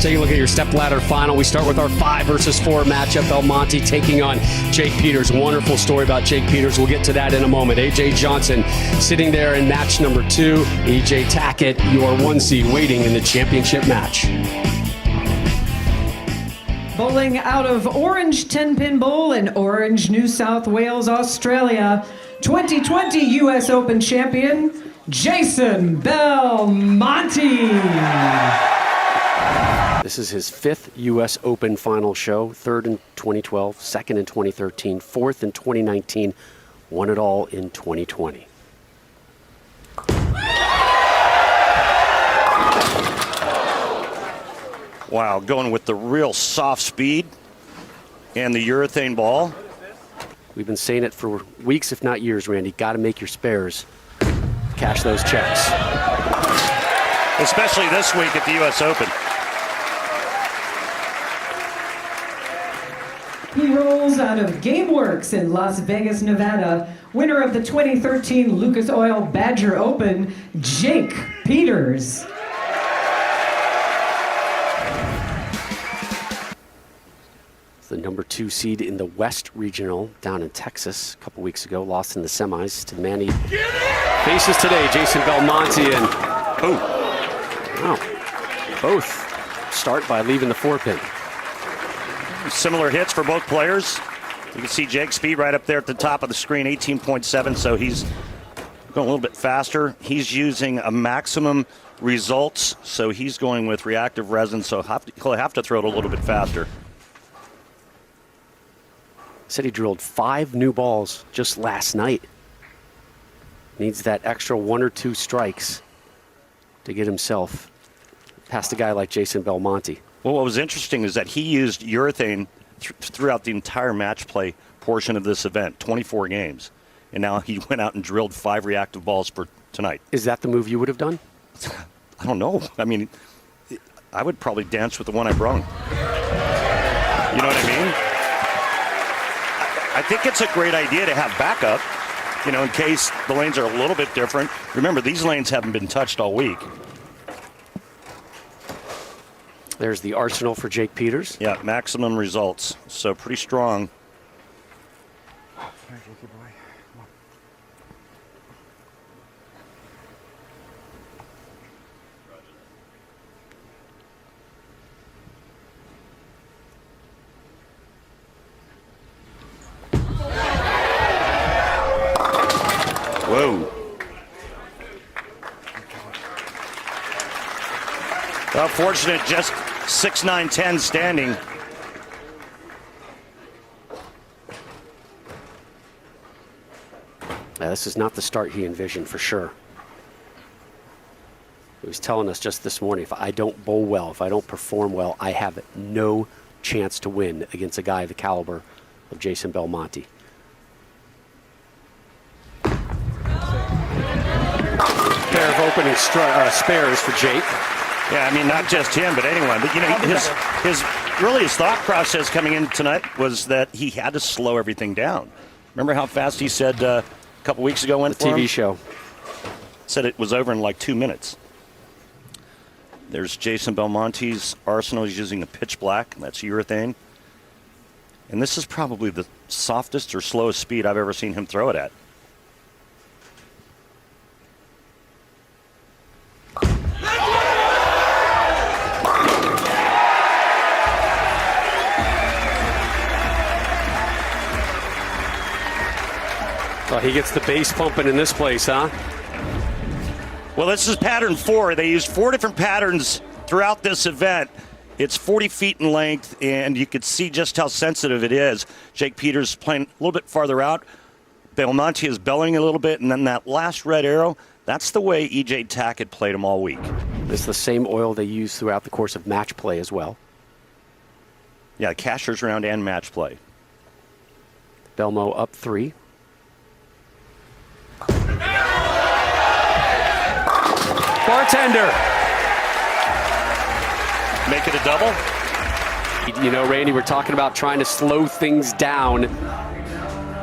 Take a look at your Stepladder final. We start with our 5 versus 4 matchup. Belmonte taking on Jake Peters. Wonderful story about Jake Peters. We'll get to that in a moment. AJ Johnson sitting there in match number 2. EJ Tackett, your 1 seed, waiting in the championship match. Bowling out of Orange 10-Pin Bowl in Orange, New South Wales, Australia, 2020 U.S. Open champion, Jason Belmonte. This is his 5th U.S. Open final show, 3rd in 2012, 2nd in 2013, 4th in 2019, won it all in 2020. Wow, going with the real soft speed and the urethane ball. We've been saying it for weeks, if not years, Randy. Got to make your spares cash those checks. Especially this week at the U.S. Open. He rolls out of GameWorks in Las Vegas, Nevada. Winner of the 2013 Lucas Oil Badger Open, Jake Peters. The number 2 seed in the West Regional down in Texas a couple weeks ago, lost in the semis to the man he faces today, Jason Belmonte, and both start by leaving the 4-pin. Similar hits for both players. You can see Jake's speed right up there at the top of the screen, 18.7, so he's going a little bit faster. He's using a maximum results, so he's going with reactive resin, so he'll have to throw it a little bit faster. Said he drilled 5 new balls just last night. Needs that extra 1 or 2 strikes to get himself past a guy like Jason Belmonte. Well, what was interesting is that he used urethane throughout the entire match play portion of this event, 24 games. And now he went out and drilled 5 reactive balls for tonight. Is that the move you would have done? I don't know. I mean, I would probably dance with the one I brung. You know what I mean? I think it's a great idea to have backup, you know, in case the lanes are a little bit different. Remember, these lanes haven't been touched all week. There's the arsenal for Jake Peters. Yeah, maximum results. So pretty strong. Whoa. Unfortunate, just 6-9-10 standing. Yeah, this is not the start he envisioned for sure. He was telling us just this morning, if I don't bowl well, if I don't perform well, I have no chance to win against a guy the caliber of Jason Belmonte. Pair of opening spares for Jake. Yeah, I mean, not just him, but anyone. But, you know, his thought process coming in tonight was that he had to slow everything down. Remember how fast he said a couple weeks ago went the for TV him? show. Said it was over in like 2 minutes. There's Jason Belmonte's arsenal. He's using a pitch black. That's urethane. And this is probably the softest or slowest speed I've ever seen him throw it at. Well, he gets the bass pumping in this place, huh? Well, this is pattern 4. They used 4 different patterns throughout this event. It's 40 feet in length, and you could see just how sensitive it is. Jake Peters playing a little bit farther out. Belmonte is belling a little bit, and then that last red arrow, that's the way EJ Tackett played him all week. It's the same oil they use throughout the course of match play as well. Yeah, cashier's round and match play. Belmo up 3. Bartender. Make it a double? You know, Randy, we're talking about trying to slow things down.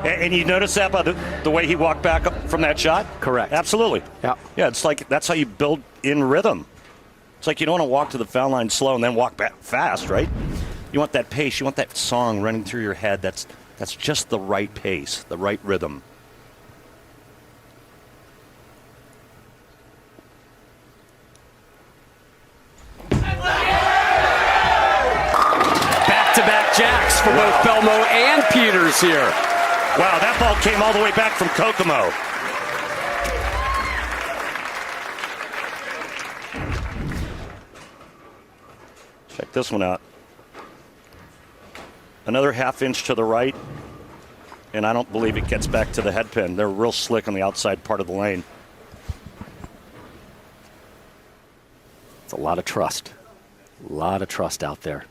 And you notice that by the way he walked back up from that shot? Correct. Absolutely. Yeah. Yeah, it's like that's how you build in rhythm. It's like you don't want to walk to the foul line slow and then walk back fast, right? You want that pace. You want that song running through your head. That's just the right pace, the right rhythm. Back-to-back jacks for both Belmo and Peters here. Wow, that ball came all the way back from Kokomo. Check this one out. Another half inch to the right, and I don't believe it gets back to the head pin. They're real slick on the outside part of the lane. It's a lot of trust. A lot of trust out there.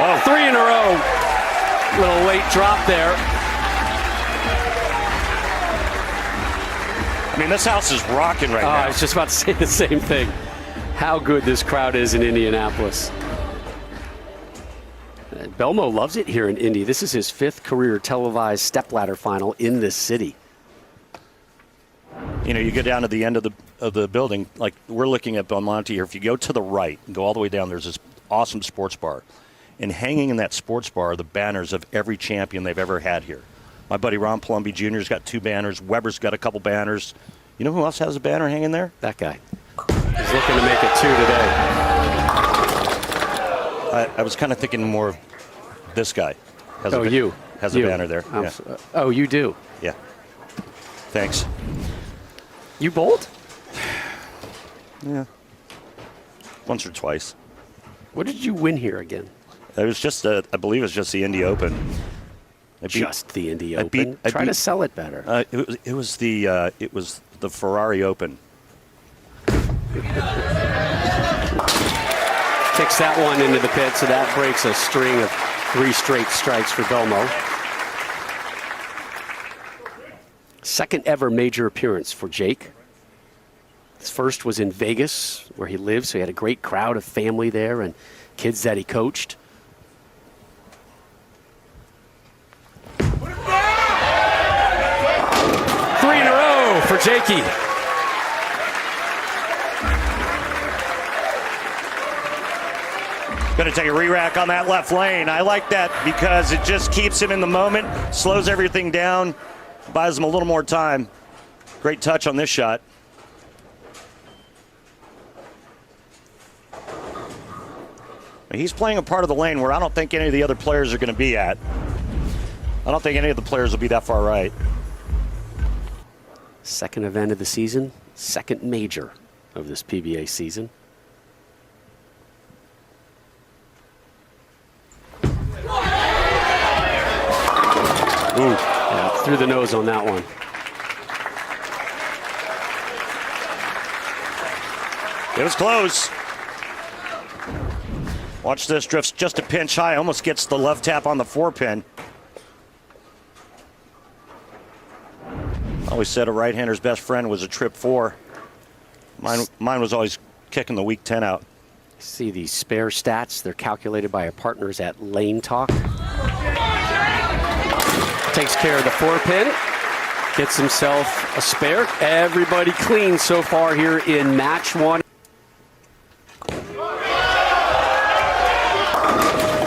Oh, 3 in a row. Little late drop there. I mean, this house is rocking right now. I was just about to say the same thing. How good this crowd is in Indianapolis. Belmo loves it here in Indy. This is his 5th career televised stepladder final in this city. You know, you go down to the end of the building, like we're looking at Belmonte here. If you go to the right and go all the way down, there's this awesome sports bar. And hanging in that sports bar are the banners of every champion they've ever had here. My buddy Ron Palumbi Jr.'s got 2 banners. Weber's got a couple banners. You know who else has a banner hanging there? That guy. He's looking to make it 2 today. I was kind of thinking more of this guy. Has a banner there. Yeah. Oh, you do? Yeah. Thanks. You bowled? Yeah. Once or twice. What did you win here again? It was just, I believe it was just the Indy Open. Just the Indy Open? Try to sell it better. It was the Ferrari Open. Kicks that one into the pit, so that breaks a string of 3 straight strikes for Belmo. Second ever major appearance for Jake. His first was in Vegas, where he lives, so he had a great crowd of family there and kids that he coached. For Jakey. Going to take a re-rack on that left lane. I like that because it just keeps him in the moment, slows everything down, buys him a little more time. Great touch on this shot. He's playing a part of the lane where I don't think any of the other players are going to be at. I don't think any of the players will be that far right. Second event of the season, second major of this PBA season. Ooh, yeah, through the nose on that one. It was close. Watch this, drifts just a pinch high, almost gets the love tap on the 4-pin. Always said a right-hander's best friend was a trip 4. Mine was always kicking the weak 10 out. See these spare stats. They're calculated by our partners at Lane Talk. Takes care of the 4-pin. Gets himself a spare. Everybody clean so far here in match 1.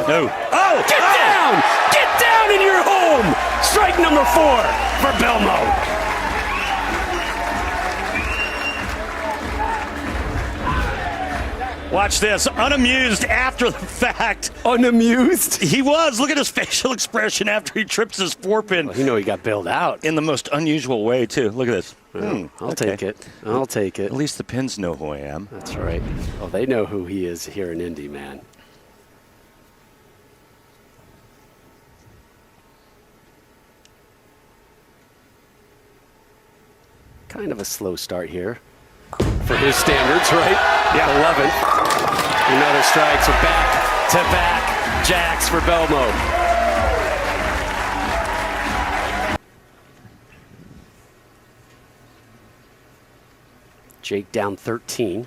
No. Oh! Get down! Get down in your home! Strike number 4 for Belmo. Watch this. Unamused after the fact. Unamused? He was. Look at his facial expression after he trips his 4-pin. Well, you know he got bailed out. In the most unusual way, too. Look at this. I'll take it. I'll take it. At least the pins know who I am. That's right. Oh, they know who he is here in Indy, man. Kind of a slow start here. For his standards, right? Yeah. 11th. Another strike, so back-to-back jacks for Belmo. Jake down 13.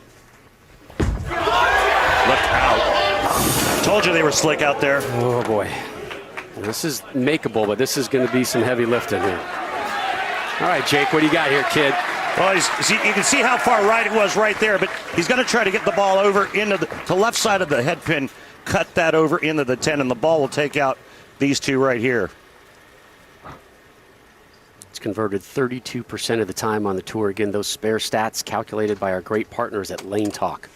Look out. Told you they were slick out there. Oh, boy. This is makeable, but this is going to be some heavy lifting here. All right, Jake, what do you got here, kid? Well, you can see how far right it was right there, but he's going to try to get the ball over into the left side of the head pin, cut that over into the 10, and the ball will take out these two right here. It's converted 32% of the time on the tour. Again, those spare stats calculated by our great partners at Lane Talk.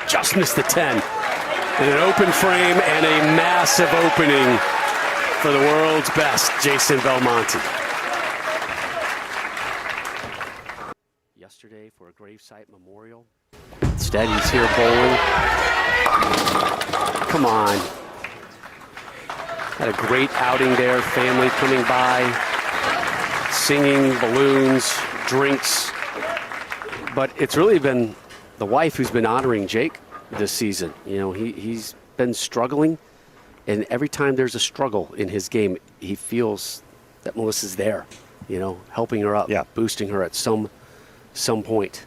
Just missed the 10. And an open frame and a massive opening for the world's best, Jason Belmonte. Yesterday for a gravesite memorial. Instead, he's here bowling. Come on. Had a great outing there. Family coming by, singing, balloons, drinks. But it's really been the wife who's been honoring Jake this season. You know, he's been struggling, and every time there's a struggle in his game, he feels that Melissa's there, you know, helping her up, boosting her at some point.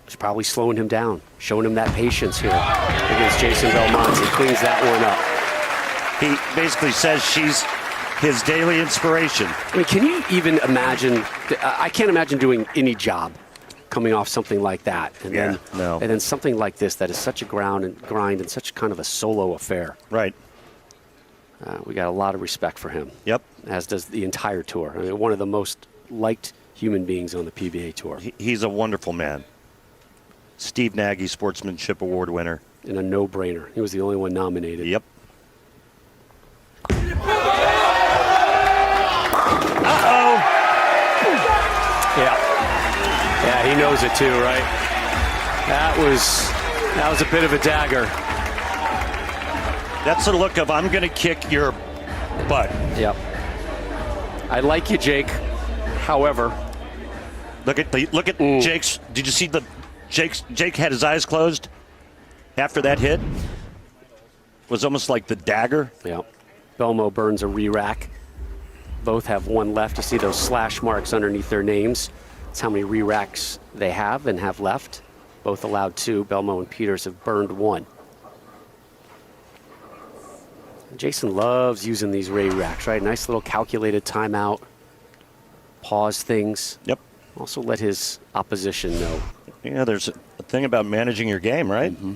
She's probably slowing him down, showing him that patience here against Jason Belmonte. Cleans that one up. He basically says she's his daily inspiration. I mean, can you even imagine? I can't imagine doing any job coming off something like that, and then something like this that is such a grind and such kind of a solo affair. Right. We got a lot of respect for him. Yep. As does the entire tour. I mean, one of the most liked human beings on the PBA tour. He's a wonderful man. Steve Nagy Sportsmanship Award winner. And a no-brainer. He was the only one nominated. Yep. Yeah, he knows it too, right? That was a bit of a dagger. That's the look of I'm going to kick your butt. Yep. I like you, Jake. However, look at Jake's. Did you see Jake had his eyes closed after that hit? It was almost like the dagger. Yep. Belmo burns a re-rack. Both have one left. You see those slash marks underneath their names. That's how many re-racks they have and have left. Both allowed 2. Belmo and Peters have burned 1. Jason loves using these re-racks, right? Nice little calculated timeout. Pause things. Yep. Also let his opposition know. Yeah, there's a thing about managing your game, right? Mm-hmm.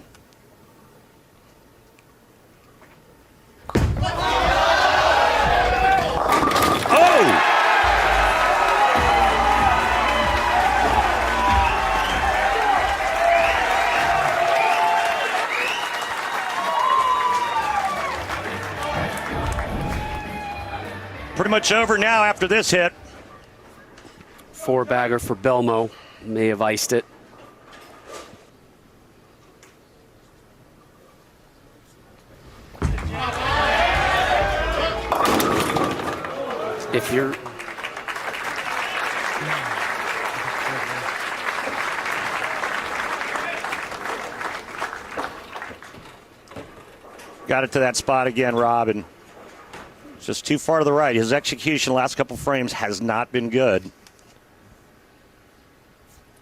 Pretty much over now after this hit. 4-bagger for Belmo. May have iced it. If you're... Got it to that spot again, Rob, and it's just too far to the right. His execution last couple frames has not been good.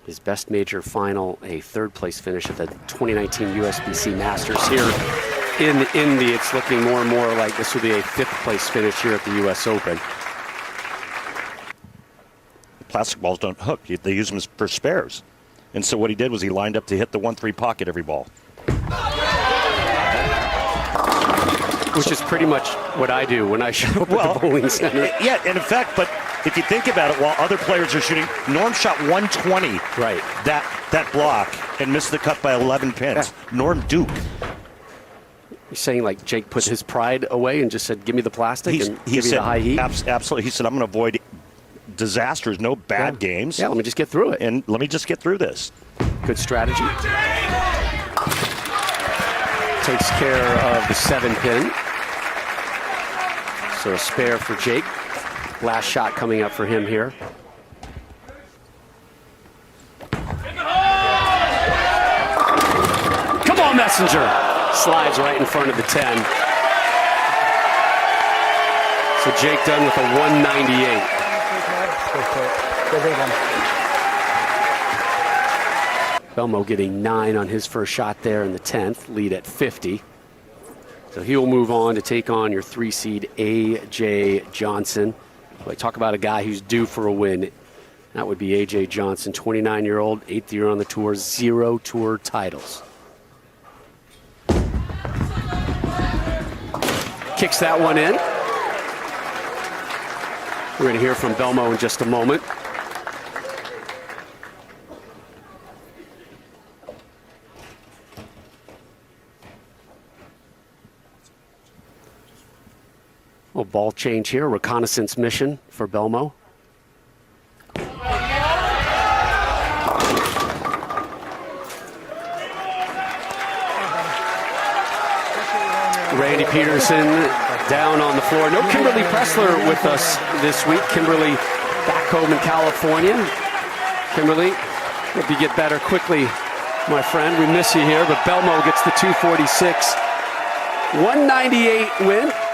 His best major final, a 3rd-place finish at the 2019 USBC Masters here in Indy. It's looking more and more like this will be a 5th-place finish here at the U.S. Open. Plastic balls don't hook. They use them for spares. And so what he did was he lined up to hit the 1-3 pocket every ball. Which is pretty much what I do when I show up at the bowling center. Yeah, and in fact, but if you think about it, while other players are shooting, Norm shot 120 right. that block and missed the cut by 11 pins. Yeah. Norm Duke. You're saying like Jake put his pride away and just said, give me the plastic and give me the high heat? Absolutely. He said, I'm going to avoid disasters, no bad games. Yeah, let me just get through it. And let me just get through this. Good strategy. Takes care of the 7-pin. So a spare for Jake. Last shot coming up for him here. Come on, Messenger. Slides right in front of the 10. So Jake done with a 198. Good big one. Belmo getting 9 on his first shot there in the 10th, lead at 50. So he will move on to take on your 3 seed A.J. Johnson. Well, talk about a guy who's due for a win. That would be A.J. Johnson, 29-year-old, 8th year on the tour, 0 tour titles. Kicks that one in. We're going to hear from Belmo in just a moment. Well, ball change here, reconnaissance mission for Belmo. Randy Peterson down on the floor. No Kimberly Pressler with us this week. Kimberly back home in California. Kimberly, hope you get better quickly, my friend. We miss you here, but Belmo gets the 246. 198 win.